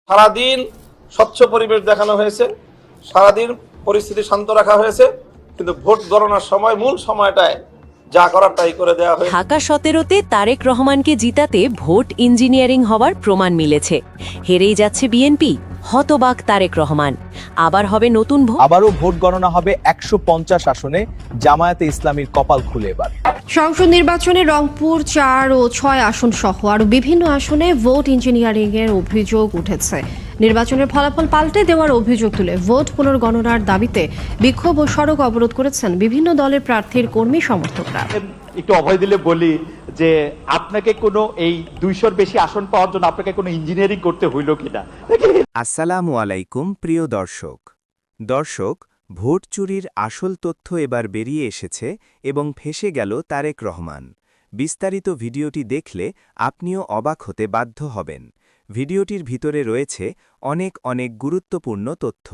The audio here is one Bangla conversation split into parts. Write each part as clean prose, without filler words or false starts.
সারাদিন স্বচ্ছ পরিবেশ দেখানো হয়েছে, সারাদিন পরিস্থিতি শান্ত রাখা হয়েছে, কিন্তু ভোট গণনার সময় মূল সময়টায় যা করার তাই করে দেওয়া হয়েছে। ঢাকা 17-তে তারেক রহমানকে জিতাতে ভোট ইঞ্জিনিয়ারিং হওয়ার প্রমাণ মিলেছে। হেরেই যাচ্ছে বিএনপি, হতবাক তারেক রহমান। আবার হবে নতুন ভোট, আবারও ভোট গণনা হবে 150 আসনে। জামায়াতে ইসলামীর কপাল খুলে এবার। সংসদ নির্বাচনে রংপুর 4 ও 6 আসন সহ আরও বিভিন্ন আসনে ভোট ইঞ্জিনিয়ারিং এর অভিযোগ উঠেছে। নির্বাচনের ফলাফল পাল্টে দেওয়ার অভিযোগ তুলে ভোট পুনর্গণনার দাবিতে বিক্ষোভ ও সড়ক অবরোধ করেছেন বিভিন্ন দলের প্রার্থীর কর্মী সমর্থকরা। একটু অভয় দিলে বলি যে আপনাকে কোনো এই 200-র বেশি আসন পাওয়ার জন্য আপনাকে কোনো ইঞ্জিনিয়ারিং করতে হইল কিনা। আসসালামু আলাইকুম প্রিয় দর্শক, ভোট চুরির আসল তথ্য এবার বেরিয়ে এসেছে এবং ফেঁসে গেল তারেক রহমান। বিস্তারিত ভিডিওটি দেখলে আপনিও অবাক হতে বাধ্য হবেন। ভিডিওটির ভিতরে রয়েছে অনেক গুরুত্বপূর্ণ তথ্য,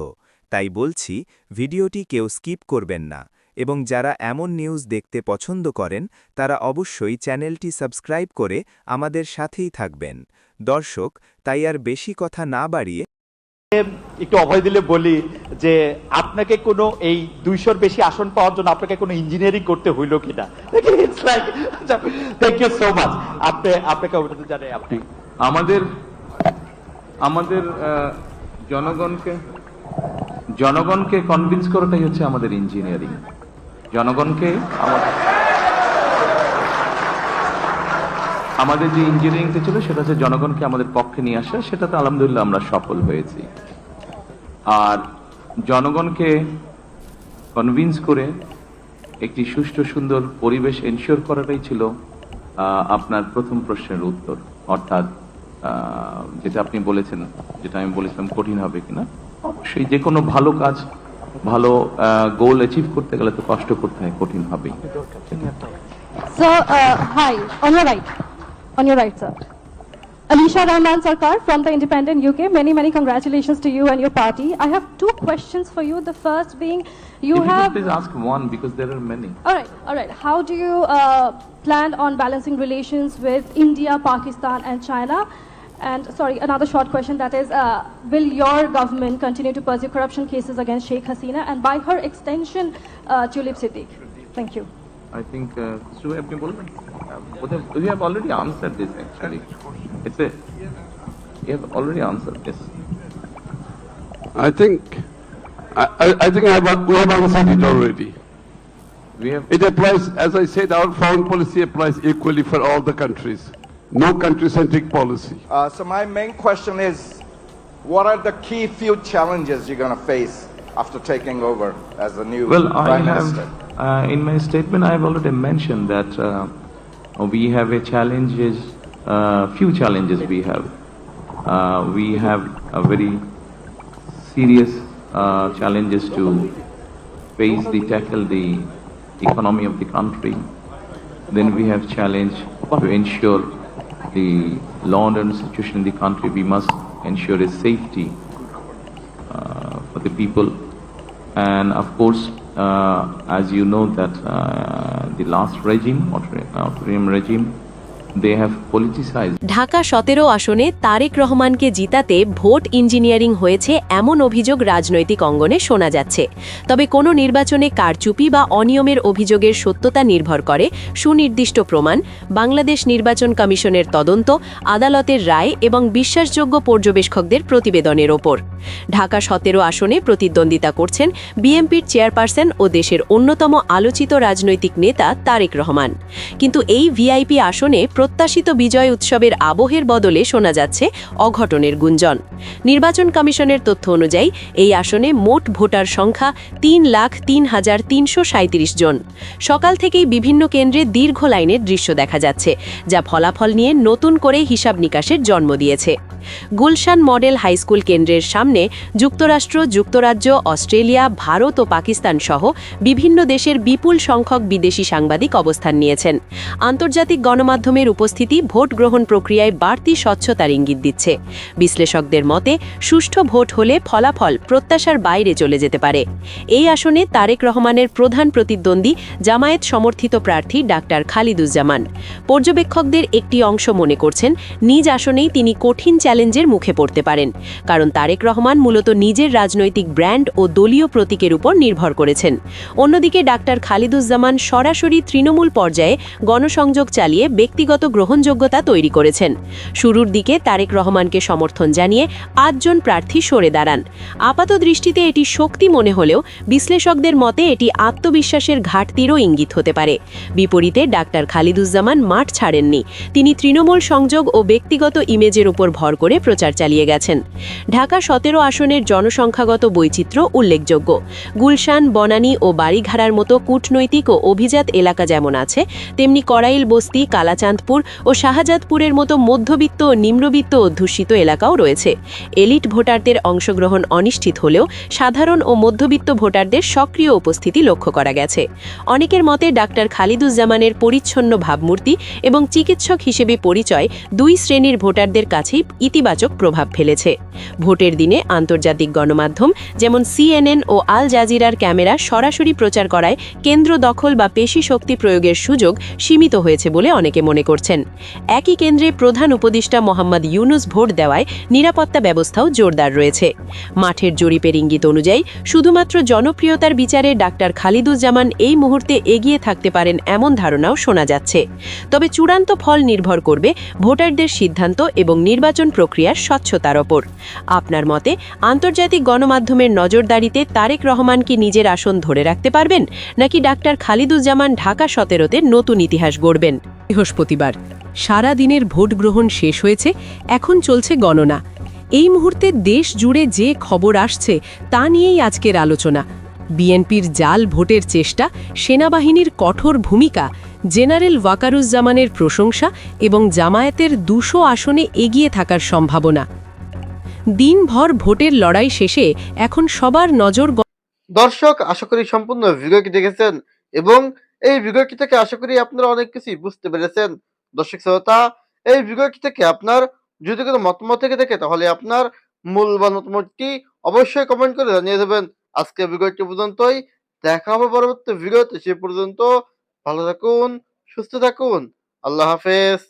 তাই বলছি ভিডিওটি কেউ স্কিপ করবেন না, এবং যারা এমন নিউজ দেখতে পছন্দ করেন তারা অবশ্যই চ্যানেলটি সাবস্ক্রাইব করে আমাদের সাথেই থাকবেন। দর্শক, তাই আর বেশি কথা না বাড়িয়ে একটু অভয় দিলে বলি যে আপনাকে কোনো এই 200-র বেশি আসন পাওয়ার জন্য আপনাকে কোনো ইঞ্জিনিয়ারিং করতে হইল কিনা। It's like thank you so much. আপনাকে অভিনন্দন জানাই। আপনি আমাদের জনগণকে কনভিন্স করাটাই হচ্ছে আমাদের ইঞ্জিনিয়ারিং। জনগণকে আমাদের যে ইঞ্জিনিয়ারিংটা ছিল সেটা হচ্ছে জনগণকে আমাদের পক্ষে নিয়ে আসা। সেটাতে আলহামদুলিল্লাহ আমরা সফল হয়েছি। আর জনগণকে কনভিন্স করে একটি সুষ্ঠু সুন্দর পরিবেশ এনশিওর করাটাই ছিল আপনার প্রথম প্রশ্নের উত্তর, অর্থাৎ যেটা আপনি বলেছেন, যেটা আমি বলেছিলাম কঠিন হবে কিনা। অবশ্যই যে কোনো ভালো কাজ, ভালো গোল অ্যাচিভ করতে গেলে তো কষ্ট করতে হয়, কঠিন হবেই। So, hi, on your right, sir. Alisha Rahman Sarkar from the Independent UK. Many congratulations to you and your party. I have two questions for you. The first being, If you could please ask one, because there are many. All right. How do you plan on balancing relations with India, Pakistan, and China? And sorry, another short question, that is, will your government continue to pursue corruption cases against Sheikh Hasina and by her extension, Tulip Siddiq? Thank you. I think we have already answered this actually. You have already answered this. I think we have answered it already. It applies, as I said, our foreign policy applies equally for all the countries. No country-centric policy. So my main question is, what are the key few challenges you're going to face after taking over as the new Prime Minister? In my statement, I have already mentioned that we have few challenges we have. We have a very serious challenges to tackle the economy of the country. Then we have challenge to ensure the law and order situation in the country. We must ensure a safety for the people, and of course, as you know that the last regime, interim regime, they have politicized. Dhaka 17 আসনে তারেক রহমানকে জিতাতে ভোট ইঞ্জিনিয়ারিং হয়েছে এমন অভিযোগ রাজনৈতিক অঙ্গনে শোনা যাচ্ছে। তবে কোনো নির্বাচনে কারচুপি বা অনিয়মের অভিযোগের সত্যতা নির্ভর করে সুনির্দিষ্ট প্রমাণ, বাংলাদেশ নির্বাচন কমিশনের তদন্ত, আদালতের রায় এবং বিশ্বাসযোগ্য পর্যবেক্ষকদের প্রতিবেদনের ওপর। ঢাকা 17 আসনে প্রতিদ্বন্দ্বিতা করছেন বিএনপির চেয়ারপারসন ও দেশের অন্যতম আলোচিত রাজনৈতিক নেতা তারেক রহমান। কিন্তু এই ভিআইপি আসনে প্রত্যাশিত বিজয় উৎসবের আবহের বদলে শোনা যাচ্ছে অঘটনের গুঞ্জন। নির্বাচন কমিশনের তথ্য অনুযায়ী এই আসনে মোট ভোটার সংখ্যা 3,03,337 জন। সকাল থেকেই বিভিন্ন কেন্দ্রে দীর্ঘ লাইনের দৃশ্য দেখা যাচ্ছে, যা ফলাফল নিয়ে নতুন করে হিসাব নিকাশের জন্ম দিয়েছে। গুলশান মডেল হাইস্কুল কেন্দ্রের সামনে যুক্তরাষ্ট্র, যুক্তরাজ্য, অস্ট্রেলিয়া, ভারত ও পাকিস্তান সহ বিভিন্ন দেশের বিপুল সংখ্যক বিদেশি সাংবাদিক অবস্থান নিয়েছেন। আন্তর্জাতিক গণমাধ্যমের উপস্থিতি ভোট গ্রহণ প্রক্রিয়ায় বাড়তি স্বচ্ছতার ইঙ্গিত দিচ্ছে। বিশ্লেষকদের মতে, সুষ্ঠু ভোট হলে ফলাফল প্রত্যাশার বাইরে চলে যেতে পারে। এই আসনে তারেক রহমানের প্রধান প্রতিদ্বন্দ্বী জামায়াত সমর্থিত প্রার্থী ডাক্তার খালিদুজ্জামান। পর্যবেক্ষকদের একটি অংশ মনে করছেন নিজ আসনেই তিনি কঠিন চ্যালেঞ্জ চ্যালেঞ্জের মুখে পড়তে পারেন, কারণ তারেক রহমান মূলত নিজের রাজনৈতিক ব্র্যান্ড ও দলীয় প্রতীকের উপর নির্ভর করেছেন। অন্যদিকে ডাক্তার খালিদুজ্জামান সরাসরি তৃণমূল পর্যায়ে গণসংযোগ চালিয়ে ব্যক্তিগত গ্রহণযোগ্যতা তৈরি করেছেন। শুরুর দিকে তারেক রহমানকে সমর্থন জানিয়ে 8 জন প্রার্থী সরে দাঁড়ান। আপাত দৃষ্টিতে এটি শক্তি মনে হলেও বিশ্লেষকদের মতে এটি আত্মবিশ্বাসের ঘাটতিরও ইঙ্গিত হতে পারে। বিপরীতে ডাক্তার খালিদুজ্জামান মাঠ ছাড়েননি, তিনি তৃণমূল সংযোগ ও ব্যক্তিগত ইমেজের উপর ভর করে প্রচার চালিয়ে গেছেন। ঢাকা 17 আসনের জনসংখ্যাগত বৈচিত্র্য উল্লেখযোগ্য। গুলশান, বনানী ও বাড়িঘাড়ার মতো কূটনৈতিক ও অভিজাত এলাকা যেমন আছে, তেমনি করাইল বস্তি, কালাচাঁদপুর ও শাহজাদপুরের মতো মধ্যবিত্ত ও নিম্নবিত্ত অধ্যুষিত এলাকাও রয়েছে। এলিট ভোটারদের অংশগ্রহণ অনিশ্চিত হলেও সাধারণ ও মধ্যবিত্ত ভোটারদের সক্রিয় উপস্থিতি লক্ষ্য করা গেছে। অনেকের মতে ডাক্তার খালিদুজ্জামানের পরিচ্ছন্ন ভাবমূর্তি এবং চিকিৎসক হিসেবে পরিচয় 2 শ্রেণীর ভোটারদের কাছেই ইতিবাচক প্রভাব ফেলেছে। ভোটের দিনে আন্তর্জাতিক গণমাধ্যম যেমন CNN ও আল জাজিরার ক্যামেরা সরাসরি প্রচার করায় কেন্দ্র দখল বা পেশি শক্তি প্রয়োগের সুযোগ সীমিত হয়েছে বলে অনেকে মনে করছেন। একই কেন্দ্রে প্রধান উপদেষ্টা মোহাম্মদ ইউনুস ভোট দেওয়ায় নিরাপত্তা ব্যবস্থাও জোরদার রয়েছে। মাঠের জরিপের ইঙ্গিত অনুযায়ী শুধুমাত্র জনপ্রিয়তার বিচারে ডাক্তার খালিদুজ্জামান এই মুহূর্তে এগিয়ে থাকতে পারেন এমন ধারণাও শোনা যাচ্ছে। তবে চূড়ান্ত ফল নির্ভর করবে ভোটারদের সিদ্ধান্ত এবং নির্বাচন প্রক্রিয়ার স্বচ্ছতার ওপর। আপনার মতে আন্তর্জাতিক গণমাধ্যমের নজরদারিতে তারেক রহমান কি নিজের আসন ধরে রাখতে পারবেন, নাকি ডাক্তার খালিদুজ্জামান ঢাকা 17-তে নতুন ইতিহাস গড়বেন? বৃহস্পতিবার সারা দিনের ভোট গ্রহণ শেষ হয়েছে, এখন চলছে গণনা। এই মুহূর্তে দেশ জুড়ে যে খবর আসছে তা নিয়েই আজকের আলোচনা। বিএনপির জাল ভোটের চেষ্টা, সেনাবাহিনীর কঠোর ভূমিকা, জেনারেল ওয়াকারুজ্জামানের প্রশংসা এবং জামায়াতের 200 আসনে এগিয়ে থাকার সম্ভাবনা। দিনভর ভোটের লড়াই শেষে এখন সবার নজর। দর্শক, আশা করি সম্পূর্ণ ভিডিওটি দেখেছেন এবং এই ভিডিওটি থেকে আশা করি আপনারা অনেক কিছুই বুঝতে পেরেছেন। দর্শক শ্রোতা, এই ভিডিওটি থেকে আপনার যদি কোনো মতামত থেকে থাকে তাহলে আপনার মূল্যবান মতামতটি অবশ্যই কমেন্ট করে জানিয়ে দেবেন। আজকে ভিডিওটি পর্যন্তই, দেখা হবে পরবর্তী ভিডিওতে। সে পর্যন্ত ভালো থাকুন, সুস্থ থাকুন, আল্লাহ হাফেজ।